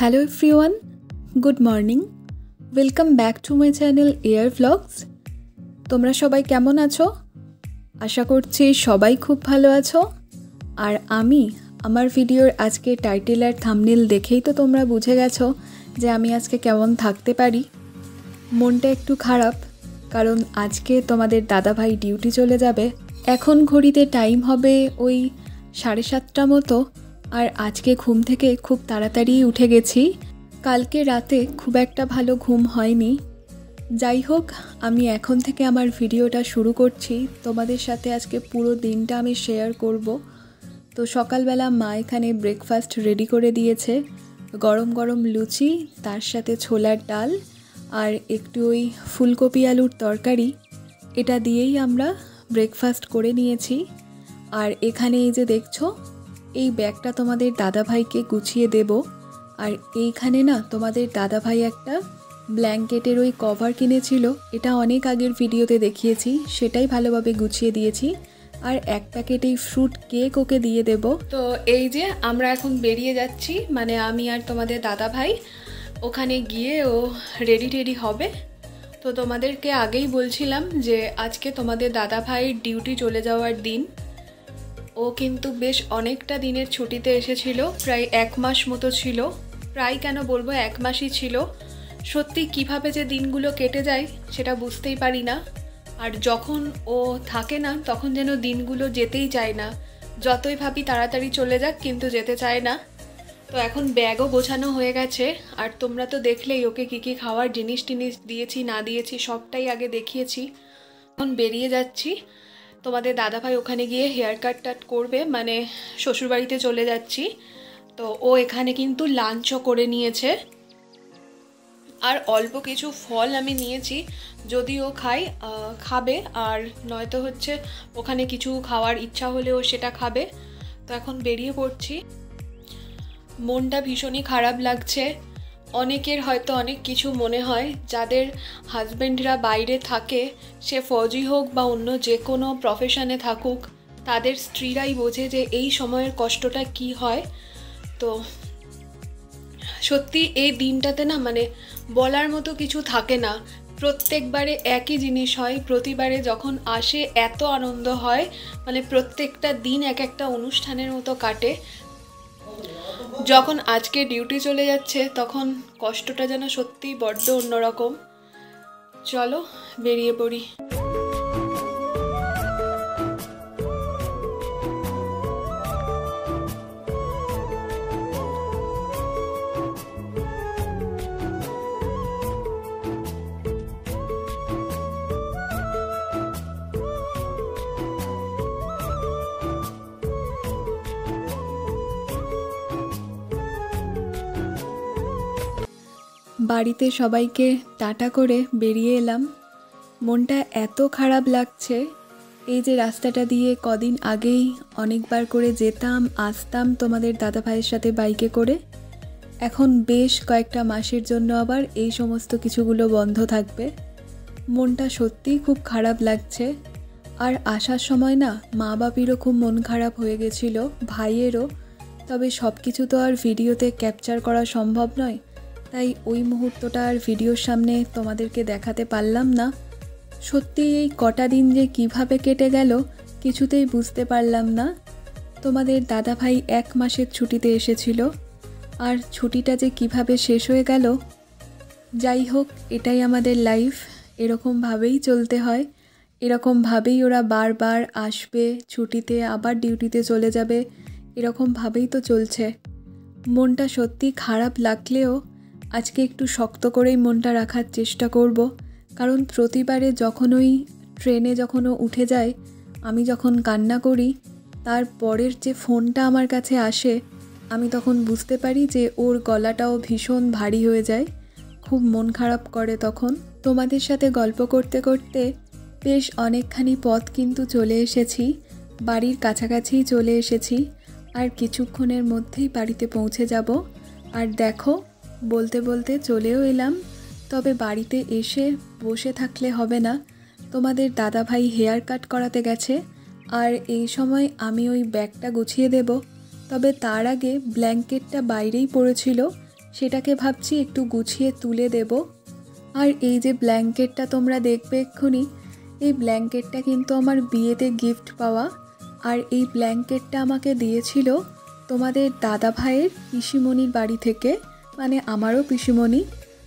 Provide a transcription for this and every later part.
Hello everyone, good morning. Welcome back to my channel air vlogs. তোমরা সবাই কেমন আছো? আশা করছি সবাই খুব ভালো আছো। আর আমি আমার ভিডিওর আজকে টাইটেল আর থাম্বনেল দেখেই তো তোমরা বুঝে গেছো যে আমি আজকে কেমন থাকতে পারি। মনটা একটু খারাপ, কারণ আজকে তোমাদের দাদাভাই ডিউটি চলে যাবে। এখন ঘড়িতে টাইম হবে ওই 7:30 মতো। আর আজকে ঘুম থেকে খুব তাড়াতাড়ি উঠে গেছি। কালকে রাতে খুব একটা ভালো ঘুম হয়নি। যাই হোক, আমি এখন থেকে আমার ভিডিওটা শুরু করছি। তোমাদের সাথে আজকে পুরো দিনটা আমি শেয়ার করব। তো সকালবেলা মা এখানে ব্রেকফাস্ট রেডি করে দিয়েছে। গরম গরম লুচি, তার সাথে ছোলার ডাল আর একটু ওই ফুলকপি আলুর তরকারি। এটা দিয়েই আমরা ব্রেকফাস্ট করে নিয়েছি। আর এখানে এই যে দেখছো, এই ব্যাগটা তোমাদের দাদাভাইকে গুছিয়ে দেব। আর এইখানে না তোমাদের দাদাভাই একটা ব্ল্যাঙ্কেটের ওই কভার কিনেছিল, এটা অনেক আগের ভিডিওতে দেখিয়েছি, সেটাই ভালোভাবে গুছিয়ে দিয়েছি। আর এক প্যাকেট এই ফ্রুট কেক ওকে দিয়ে দেব। তো এই যে আমরা এখন বেরিয়ে যাচ্ছি, মানে আমি আর তোমাদের দাদাভাই। ওখানে গিয়ে ও রেডি হবে। তো তোমাদেরকে আগেই বলছিলাম যে আজকে তোমাদের দাদাভাইয়ের ডিউটি চলে যাওয়ার দিন। ও কিন্তু বেশ অনেকটা দিনের ছুটিতে এসেছিল, প্রায় 1 মাস মতো ছিল। প্রায় কেন বলবো, 1 মাসই ছিল। সত্যি কিভাবে যে দিনগুলো কেটে যায় সেটা বুঝতেই পারি না। আর যখন ও থাকে না তখন যেন দিনগুলো যেতেই চায় না। যতই ভাবি তাড়াতাড়ি চলে যাক, কিন্তু যেতে চায় না। তো এখন ব্যাগও গোছানো হয়ে গেছে। আর তোমরা তো দেখলেই ওকে কী খাওয়ার জিনিস দিয়েছি না দিয়েছি সবটাই আগে দেখিয়েছি। এখন বেরিয়ে যাচ্ছি। তোমাদের দাদাভাই ওখানে গিয়ে হেয়ার কাট করবে, মানে শ্বশুরবাড়িতে চলে যাচ্ছি। তো ও এখানে কিন্তু লাঞ্চও করে নিয়েছে। আর অল্প কিছু ফল আমি নিয়েছি, যদি ও খাবে, আর নয়তো হচ্ছে ওখানে কিছু খাওয়ার ইচ্ছা হলেও সেটা খাবে। তো এখন বেরিয়ে পড়ছি। মনটা ভীষণই খারাপ লাগছে। অনেকের হয়তো অনেক কিছু মনে হয়, যাদের হাজব্যান্ডরা বাইরে থাকে, সে ফৌজি হোক বা অন্য যে কোনো প্রফেশনে থাকুক, তাদের স্ত্রীরাই বোঝে যে এই সময়ের কষ্টটা কি হয়। তো সত্যি এই দিনটাতে না, মানে বলার মতো কিছু থাকে না। প্রত্যেকবারে একই জিনিস হয়, প্রতিবারে যখন আসে এত আনন্দ হয়, মানে প্রত্যেকটা দিন এক একটা অনুষ্ঠানের মতো কাটে। যখন আজকে ডিউটি চলে যাচ্ছে তখন কষ্টটা যেন সত্যিই বড্ড অন্যরকম। চলো বেরিয়ে পড়ি। বাড়িতে সবাইকে টাটা করে বেরিয়ে এলাম। মনটা এত খারাপ লাগছে। এই যে রাস্তাটা দিয়ে কদিন আগেই অনেকবার করে যেতাম আসতাম তোমাদের দাদাভাইয়ের সাথে বাইকে করে, এখন বেশ কয়েকটা মাসের জন্য আবার এই সমস্ত কিছুগুলো বন্ধ থাকবে। মনটা সত্যিই খুব খারাপ লাগছে। আর আসার সময় না মা বাপিরও খুব মন খারাপ হয়ে গেছিলো, ভাইয়েরও। তবে সব কিছু তো আর ভিডিওতে ক্যাপচার করা সম্ভব নয়, তাই ওই মুহূর্তটা আর ভিডিওর সামনে তোমাদেরকে দেখাতে পারলাম না। সত্যি এই কটা দিন যে কিভাবে কেটে গেল কিছুতেই বুঝতে পারলাম না। তোমাদের দাদাভাই 1 মাসের ছুটিতে এসেছিল, আর ছুটিটা যে কিভাবে শেষ হয়ে গেল। যাই হোক, এটাই আমাদের লাইফ, এরকমভাবেই চলতে হয়। এরকমভাবেই ওরা বারবার আসবে ছুটিতে, আবার ডিউটিতে চলে যাবে, এরকমভাবেই তো চলছে। মনটা সত্যি খারাপ লাগলেও আজকে একটু শক্ত করেই মনটা রাখার চেষ্টা করব। কারণ প্রতিবারে যখন ওই ট্রেনে যখন ও উঠে যায়, আমি যখন কান্না করি, তারপরের যে ফোনটা আমার কাছে আসে, আমি তখন বুঝতে পারি যে ওর গলাটাও ভীষণ ভারী হয়ে যায়। খুব মন খারাপ করে তখন। তোমাদের সাথে গল্প করতে করতে বেশ অনেকখানি পথ কিন্তু চলে এসেছি, বাড়ির কাছাকাছিই চলে এসেছি। আর কিছুক্ষণের মধ্যেই বাড়িতে পৌঁছে যাব। আর দেখো, বলতে বলতে চলেও এলাম। তবে বাড়িতে এসে বসে থাকলে হবে না, তোমাদের দাদাভাই হেয়ার কাট করাতে গেছে। আর এই সময় আমি ওই ব্যাগটা গুছিয়ে দেব। তবে তার আগে ব্ল্যাঙ্কেটটা বাইরেই পড়েছিল, সেটাকে ভাবছি একটু গুছিয়ে তুলে দেব। আর এই যে ব্ল্যাঙ্কেটটা তোমরা দেখবে এক্ষুনি, এই ব্ল্যাঙ্কেটটা কিন্তু আমার বিয়েতে গিফট পাওয়া। আর এই ব্ল্যাঙ্কেটটা আমাকে দিয়েছিল তোমাদের দাদা ভাইয়ের পিসিমণির বাড়ি থেকে, মানে আমারও পিসিমণি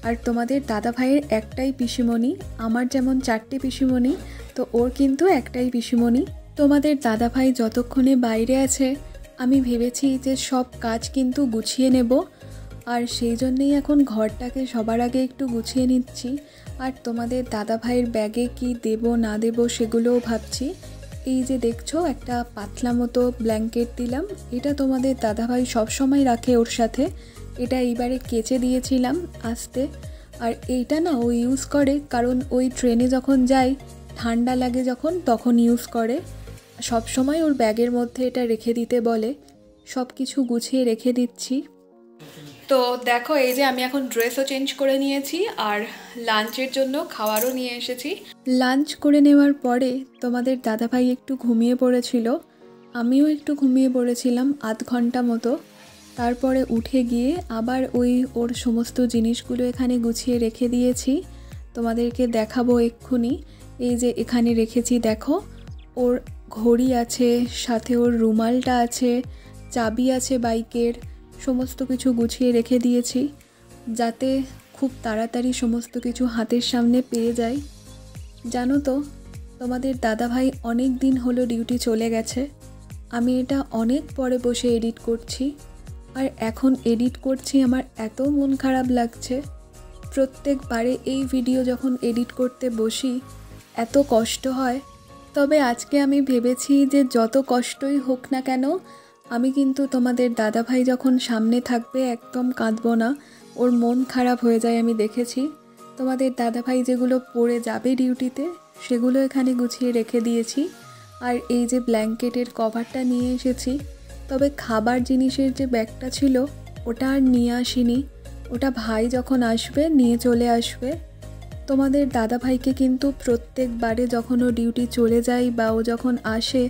আর তোমাদের দাদা ভাইয়ের একটাই পিসিমণি। আমার যেমন 4টে পিসিমণি, তো ওর কিন্তু একটাই পিসিমণি। তোমাদের দাদা ভাই যতক্ষণে বাইরে আছে আমি ভেবেছি যে সব কাজ কিন্তু গুছিয়ে নেব, আর সেই জন্যেই এখন ঘরটাকে সবার আগে একটু গুছিয়ে নিচ্ছি। আর তোমাদের দাদা ভাইয়ের ব্যাগে কি দেব না দেব সেগুলোও ভাবছি। এই যে দেখছো একটা পাতলা মতো ব্ল্যাঙ্কেট দিলাম, এটা তোমাদের দাদাভাই সবসময় রাখে ওর সাথে। এটা এইবারে কেচে দিয়েছিলাম আস্তে। আর এইটা না ও ইউজ করে, কারণ ওই ট্রেনে যখন যায় ঠান্ডা লাগে যখন, তখন ইউজ করে। সব সময় ওর ব্যাগের মধ্যে এটা রেখে দিতে বলে। সব কিছু গুছিয়ে রেখে দিচ্ছি। তো দেখো এই যে আমি এখন ড্রেসও চেঞ্জ করে নিয়েছি আর লাঞ্চের জন্য খাবারও নিয়ে এসেছি। লাঞ্চ করে নেওয়ার পরে তোমাদের দাদাভাই একটু ঘুমিয়ে পড়েছিল, আমিও একটু ঘুমিয়ে পড়েছিলাম আধ ঘন্টা মতো। তারপরে উঠে গিয়ে আবার ওর সমস্ত জিনিসগুলো এখানে গুছিয়ে রেখে দিয়েছি। তোমাদেরকে দেখাবো এক্ষুনি। এই যে এখানে রেখেছি দেখো, ওর ঘড়ি আছে, সাথে ওর রুমালটা আছে, চাবি আছে বাইকের, সমস্ত কিছু গুছিয়ে রেখে দিয়েছি যাতে খুব তাড়াতাড়ি সমস্ত কিছু হাতের সামনে পেয়ে যাই। জানো তো তোমাদের দাদাভাই অনেক দিন হলো ডিউটি চলে গেছে। আমি এটা অনেক পরে বসে এডিট করছি, আর এখন এডিট করছি আমার এত মন খারাপ লাগছে। প্রত্যেকবারে এই ভিডিও যখন এডিট করতে বসি এত কষ্ট হয়। তবে আজকে আমি ভেবেছি যে যত কষ্টই হোক না কেন, আমি কিন্তু তোমাদের দাদাভাই যখন সামনে থাকবে একদম কাঁদবো না। ওর মন খারাপ হয়ে যায় আমি দেখেছি। তোমাদের দাদাভাই যেগুলো পরে যাবে ডিউটিতে সেগুলো এখানে গুছিয়ে রেখে দিয়েছি। আর এই যে ব্ল্যাঙ্কেটের কভারটা নিয়ে এসেছি। তবে খাবার জিনিসের যে ব্যাগটা ছিল ওটা আর নিয়ে আসিনি, ওটা ভাই যখন আসবে নিয়ে চলে আসবে। তোমাদের দাদাভাইকে কিন্তু প্রত্যেকবারে যখন ও ডিউটি চলে যায় বা ও যখন আসে,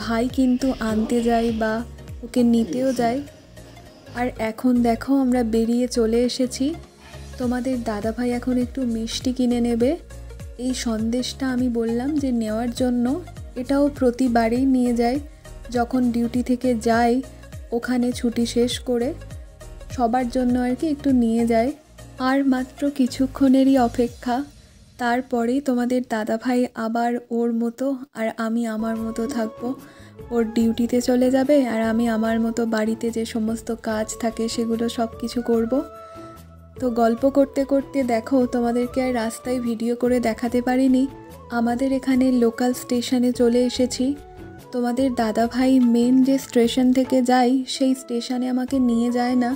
ভাই কিন্তু আনতে যায় বা ওকে নিতেও যায়। আর এখন দেখো আমরা বেরিয়ে চলে এসেছি। তোমাদের দাদাভাই এখন একটু মিষ্টি কিনে নেবে। এই সন্দেশটা আমি বললাম যে নেওয়ার জন্য, এটাও প্রতিবারেই নিয়ে যায় যখন ডিউটি থেকে যায়, ওখানে ছুটি শেষ করে সবার জন্য আর কি একটু নিয়ে যায়। আর মাত্র কিছুক্ষণেরই অপেক্ষা, তারপরেই তোমাদের দাদাভাই আবার ওর মতো আর আমি আমার মতো থাকবো। ওর ডিউটিতে চলে যাবে আর আমি আমার মতো বাড়িতে যে সমস্ত কাজ থাকে সেগুলো সব কিছু করব। তো গল্প করতে করতে দেখো তোমাদেরকে আর রাস্তায় ভিডিও করে দেখাতে পারিনি, আমাদের এখানে লোকাল স্টেশনে চলে এসেছি। তোমাদের দাদাভাই মেন যে স্টেশন থেকে যায় সেই স্টেশনে আমাকে নিয়ে যায় না,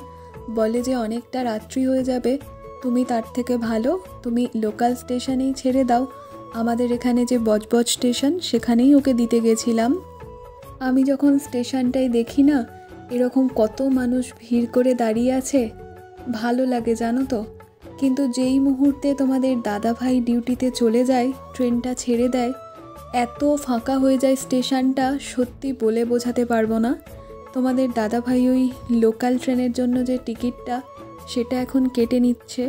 বলে যে অনেকটা রাত্রি হয়ে যাবে, তুমি তার থেকে ভালো তুমি লোকাল স্টেশনেই ছেড়ে দাও। আমাদের এখানে যে বজবজ স্টেশন সেখানেই ওকে দিতে গেছিলাম। আমি যখন স্টেশনটায় দেখি না এরকম কত মানুষ ভিড় করে দাঁড়িয়ে আছে, ভালো লাগে জানো তো। কিন্তু যেই মুহূর্তে তোমাদের দাদাভাই ডিউটিতে চলে যায়, ট্রেনটা ছেড়ে দেয়, এত ফাঁকা হয়ে যায় স্টেশনটা, সত্যি বলে বোঝাতে পারবো না। তোমাদের দাদাভাই ওই লোকাল ট্রেনের জন্য যে টিকিটটা সেটা এখন কেটে নিচ্ছে।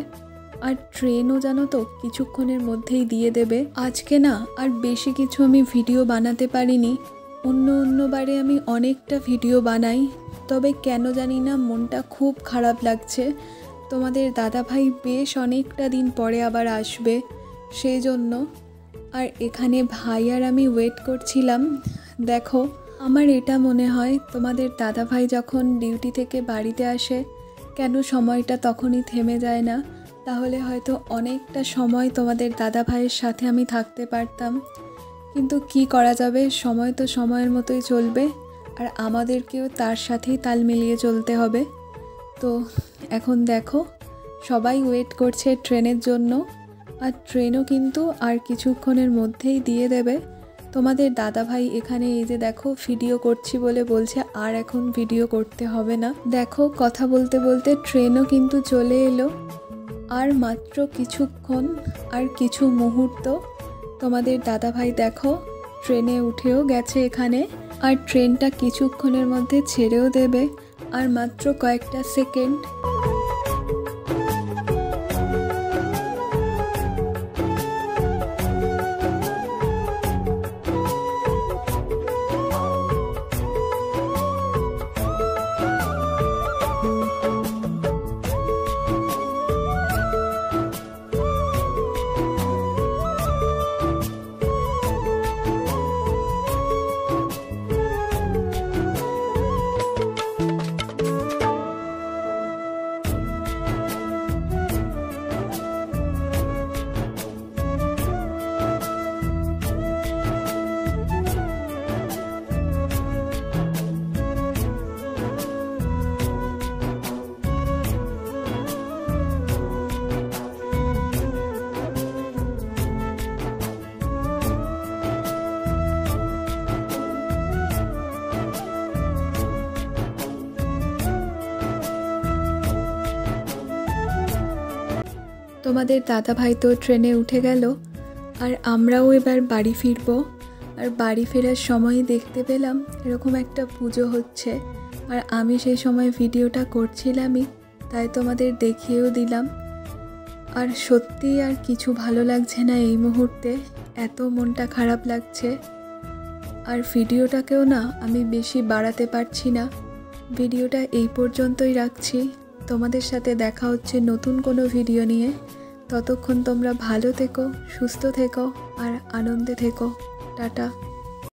আর ট্রেনও জানো তো কিছুক্ষণের মধ্যেই দিয়ে দেবে। আজকে না আর বেশি কিছু আমি ভিডিও বানাতে পারিনি। অন্যবারে আমি অনেকটা ভিডিও বানাই, তবে কেন জানি না মনটা খুব খারাপ লাগছে। তোমাদের দাদাভাই বেশ অনেকটা দিন পরে আবার আসবে সেই জন্য। আর এখানে ভাই আর আমি ওয়েট করছিলাম। দেখো আমার এটা মনে হয় তোমাদের দাদাভাই যখন ডিউটি থেকে বাড়িতে আসে, কেন সময়টা তখনই থেমে যায় না, তাহলে হয়তো অনেকটা সময় তোমাদের দাদাভাইয়ের সাথে আমি থাকতে পারতাম। কিন্তু কি করা যাবে, সময় তো সময়ের মতোই চলবে, আর আমাদেরকেও তার সাথেই তাল মিলিয়ে চলতে হবে। তো এখন দেখো সবাই ওয়েট করছে ট্রেনের জন্য, আর ট্রেনও কিন্তু আর কিছুক্ষণের মধ্যেই দিয়ে দেবে। তোমাদের দাদাভাই এখানে এই যে দেখো ভিডিও করছি বলে বলছে আর এখন ভিডিও করতে হবে না। দেখো কথা বলতে বলতে ট্রেনও কিন্তু চলে এলো। আর মাত্র কিছুক্ষণ, আর কিছু মুহূর্ত, তোমাদের দাদাভাই দেখো ট্রেনে উঠেও গেছে এখানে। আর ট্রেনটা কিছুক্ষণের মধ্যে ছেড়েও দেবে, আর মাত্র কয়েকটা সেকেন্ড। তোমাদের দাদা ভাই তো ট্রেনে উঠে গেল, আর আমরাও এবার বাড়ি ফিরবো। আর বাড়ি ফেরার সময় দেখতে পেলাম এরকম একটা পুজো হচ্ছে, আর আমি সেই সময় ভিডিওটা করছিলামই, তাই তোমাদের দেখিয়েও দিলাম। আর সত্যি আর কিছু ভালো লাগছে না এই মুহূর্তে, এত মনটা খারাপ লাগছে। আর ভিডিওটাকেও না আমি বেশি বাড়াতে পারছি না, ভিডিওটা এই পর্যন্তই রাখছি। তোমাদের সাথে দেখা হচ্ছে নতুন কোনো ভিডিও নিয়ে। ততক্ষণ তোমরা ভালো থেকো, সুস্থ থেকো আর আনন্দে থেকো। টাটা।